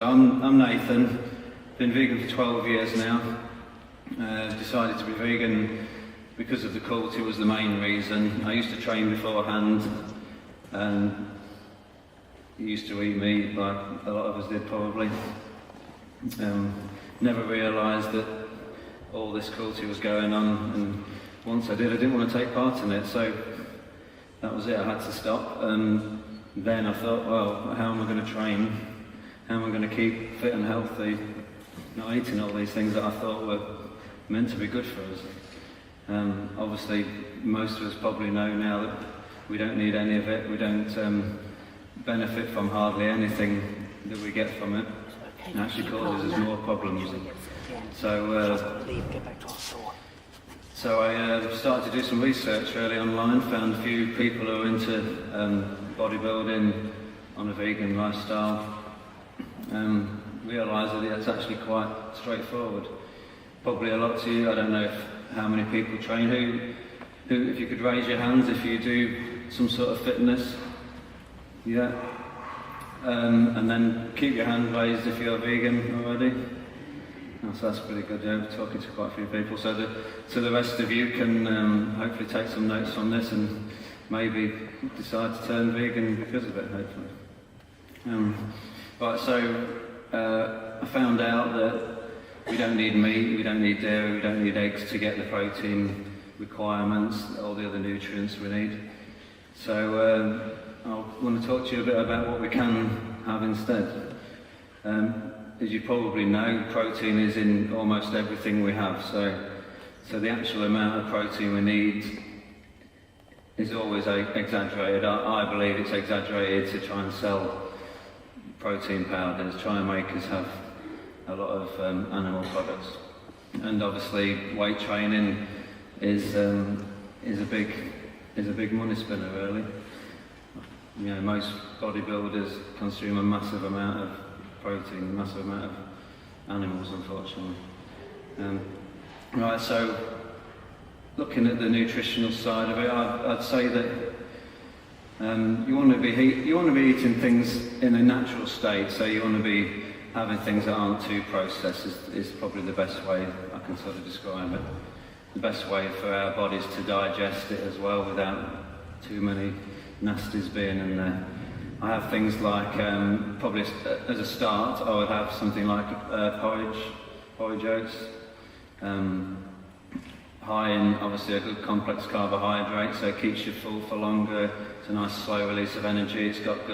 I'm Nathan, been vegan for 12 years now. Decided to be vegan because of the cruelty was the main reason. I used to train beforehand and used to eat meat like a lot of us did probably. Never realised that all this cruelty was going on, and once I didn't want to take part in it, so that was it, I had to stop. And then I thought, well, how am I going to train? How am I going to keep fit and healthy, not eating all these things that I thought were meant to be good for us? Obviously, most of us probably know now that we don't need any of it. We don't benefit from hardly anything that we get from it. It actually causes us more problems. So I started to do some research really online, found a few people who are into bodybuilding on a vegan lifestyle. Realised that it's actually quite straightforward. Probably a lot to you. I don't know how many people train. Who, if you could raise your hands if you do some sort of fitness. Yeah. And then keep your hand raised if you're vegan already. Oh, so that's pretty good. Yeah, we're talking to quite a few people. So the rest of you can hopefully take some notes from this and maybe decide to turn vegan because of it. Hopefully. Right, so I found out that we don't need meat, we don't need dairy, we don't need eggs to get the protein requirements, all the other nutrients we need. So I want to talk to you a bit about what we can have instead. As you probably know, protein is in almost everything we have, so the actual amount of protein we need is always exaggerated. I believe it's exaggerated to try and sell protein powders, try and make us have a lot of animal products. And obviously weight training is a big money spinner really. You know, most bodybuilders consume a massive amount of protein, a massive amount of animals unfortunately. Right, so looking at the nutritional side of it, I'd say that you want to be eating things in a natural state, so you want to be having things that aren't too processed is probably the best way I can sort of describe it. The best way for our bodies to digest it as well without too many nasties being in there. I have things like, probably as a start, I would have something like porridge oats. High in obviously a good complex carbohydrate, so it keeps you full for longer. It's a nice slow release of energy. It's got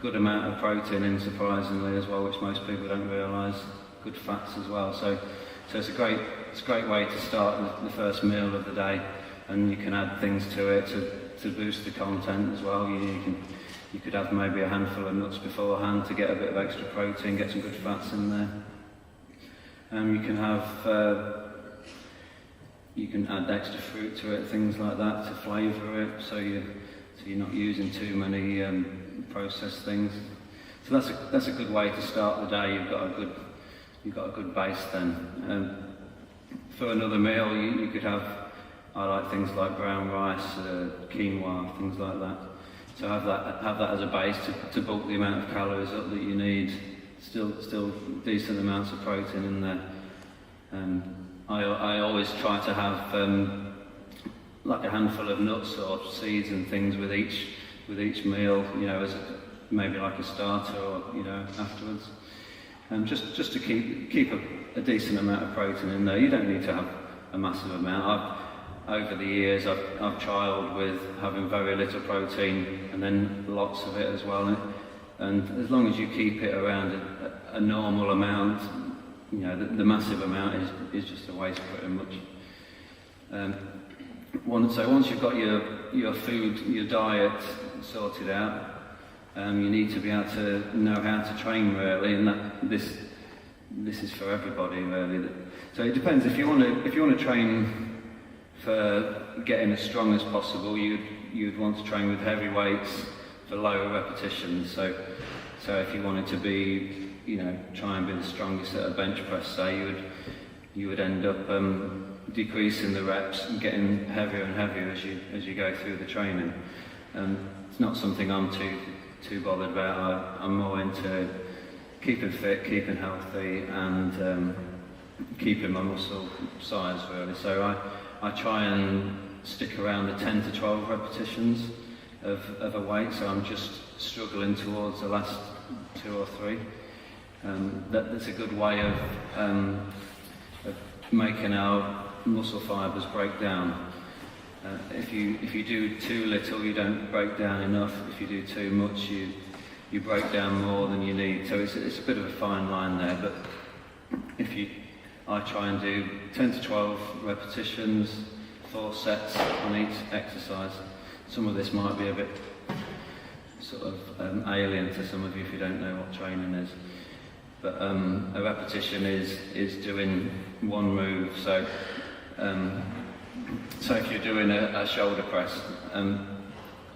good amount of protein in, surprisingly as well, which most people don't realise. Good fats as well. So it's a great way to start the first meal of the day, and you can add things to it to boost the content as well. You could have maybe a handful of nuts beforehand to get a bit of extra protein, get some good fats in there. You can have. You can add extra fruit to it, things like that, to flavour it, so you're not using too many processed things. So that's a good way to start the day. You've got a good base then. For another meal, you could have. I like things like brown rice, quinoa, things like that. So have that as a base to bulk the amount of calories up that you need. Still decent amounts of protein in there. I always try to have like a handful of nuts or seeds and things with each meal, you know, as maybe like a starter or, you know, afterwards. Just to keep a decent amount of protein in there. You don't need to have a massive amount. Over the years I've trialled with having very little protein and then lots of it as well. And as long as you keep it around a normal amount, you know, the massive amount is just a waste pretty much. So once you've got your food, your diet sorted out, you need to be able to know how to train really, and this is for everybody really. So it depends. If you want to train for getting as strong as possible, you'd want to train with heavy weights for lower repetitions. So if you wanted to be, you know, try and be the strongest at a bench press, say, you would end up decreasing the reps and getting heavier and heavier as you go through the training. It's not something I'm too bothered about. I'm more into keeping fit, keeping healthy, and keeping my muscle size really. So I try and stick around the 10 to 12 repetitions of a weight, so I'm just struggling towards the last 2 or 3. That's a good way of making our muscle fibres break down. If you do too little, you don't break down enough. If you do too much, you break down more than you need. So it's a bit of a fine line there. But I try and do 10 to 12 repetitions, 4 sets on each exercise. Some of this might be a bit sort of alien to some of you if you don't know what training is. But a repetition is doing one move. So if you're doing a shoulder press,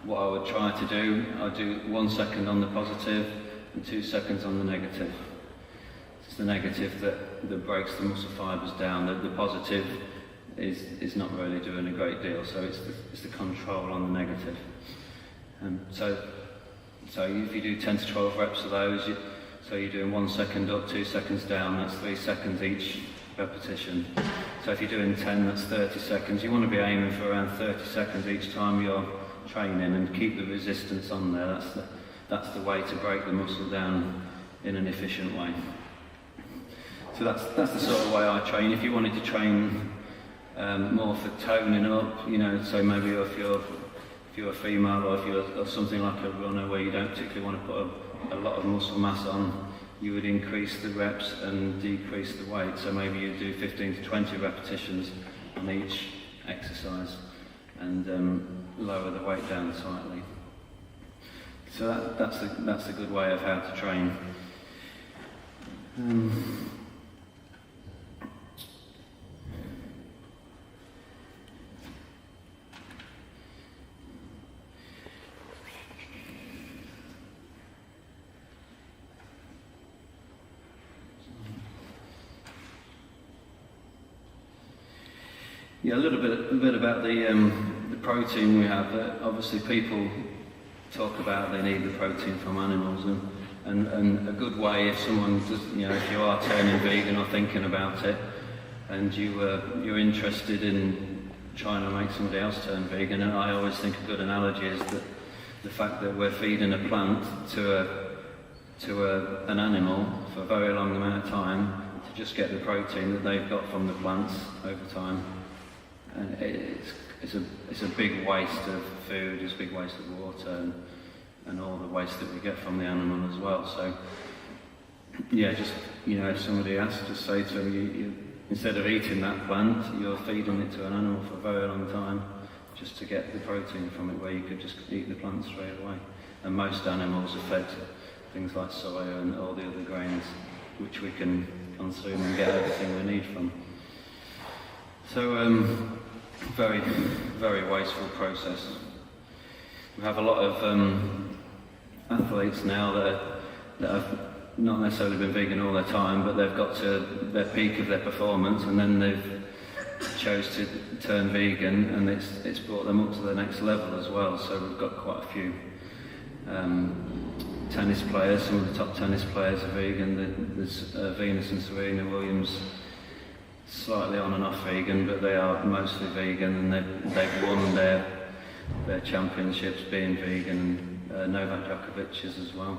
what I would try to do, I'll do 1 second on the positive and 2 seconds on the negative. It's the negative that breaks the muscle fibres down. The positive is not really doing a great deal, so it's the control on the negative. So if you do 10 to 12 reps of those, so you're doing 1 second up, 2 seconds down, that's 3 seconds each repetition. So if you're doing 10, that's 30 seconds. You want to be aiming for around 30 seconds each time you're training, and keep the resistance on there. That's the way to break the muscle down in an efficient way. So that's the sort of way I train. If you wanted to train more for toning up, so maybe if you're a female, or if you're something like a runner where you don't particularly want to put a lot of muscle mass on, you would increase the reps and decrease the weight. So maybe you do 15 to 20 repetitions on each exercise and lower the weight down slightly. So that's a good way of how to train. Yeah, a little bit about the protein we have. Obviously, people talk about they need the protein from animals, and a good way if someone does, if you are turning vegan or thinking about it, and you're interested in trying to make somebody else turn vegan, and I always think a good analogy is that the fact that we're feeding a plant to an animal for a very long amount of time to just get the protein that they've got from the plants over time. And it's a big waste of food, it's a big waste of water, and all the waste that we get from the animal as well. So, yeah, just, if somebody asks, just say to them, you instead of eating that plant, you're feeding it to an animal for a very long time, just to get the protein from it, where you could just eat the plant straight away. And most animals are fed things like soya and all the other grains, which we can consume and get everything we need from. So, very, very wasteful process. We have a lot of athletes now that have not necessarily been vegan all their time, but they've got to their peak of their performance, and then they've chose to turn vegan, and it's brought them up to the next level as well. So we've got quite a few tennis players. Some of the top tennis players are vegan. There's Venus and Serena Williams, slightly on and off vegan, but they are mostly vegan, and they've won their championships being vegan. Novak Djokovic is as well.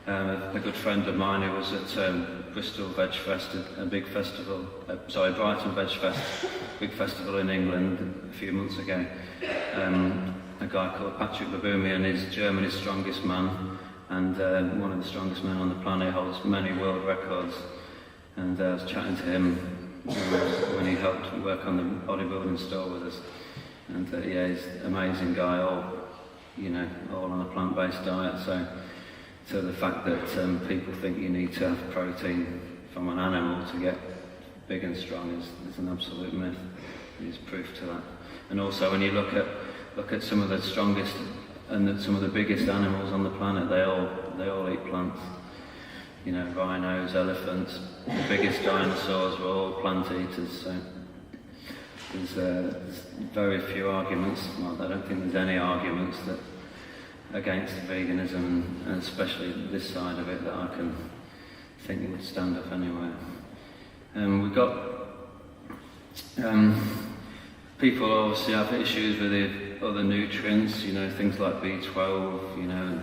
A good friend of mine who was at Bristol Vegetarfestival, a big festival, Brighton Vegetarfestival, big festival in England a few months ago. A guy called Patrick Baboumian is Germany's strongest man, and one of the strongest men on the planet, holds many world records. And I was chatting to him when he helped work on the bodybuilding store with us. And yeah, he's an amazing guy, all on a plant-based diet. So the fact that people think you need to have protein from an animal to get big and strong is an absolute myth. There's proof to that. And also, when you look at some of the strongest and some of the biggest animals on the planet, they all eat plants. Rhinos, elephants, the biggest dinosaurs were all plant eaters. So there's very few arguments. Well, I don't think there's any arguments that against veganism, and especially this side of it that I can think would stand up anywhere. We've got people obviously have issues with the other nutrients, you know, things like B12, you know,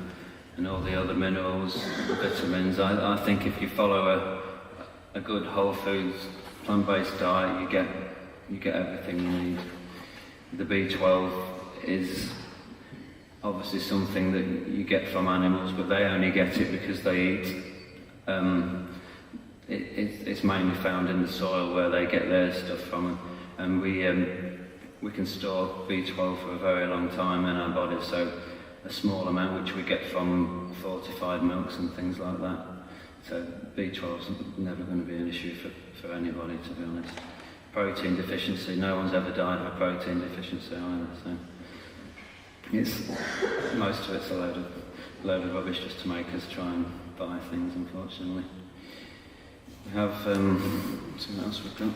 and all the other minerals, vitamins. I think if you follow a good whole foods, plant-based diet, you get everything you need. The B12 is obviously something that you get from animals, but they only get it because they eat. It's mainly found in the soil where they get their stuff from, and we can store B12 for a very long time in our body, so a small amount which we get from fortified milks and things like that. So B12 is never going to be an issue for anybody, to be honest. Protein deficiency, no one's ever died of a protein deficiency either, so most of it's a load of rubbish just to make us try and buy things, unfortunately. We have something else we've got.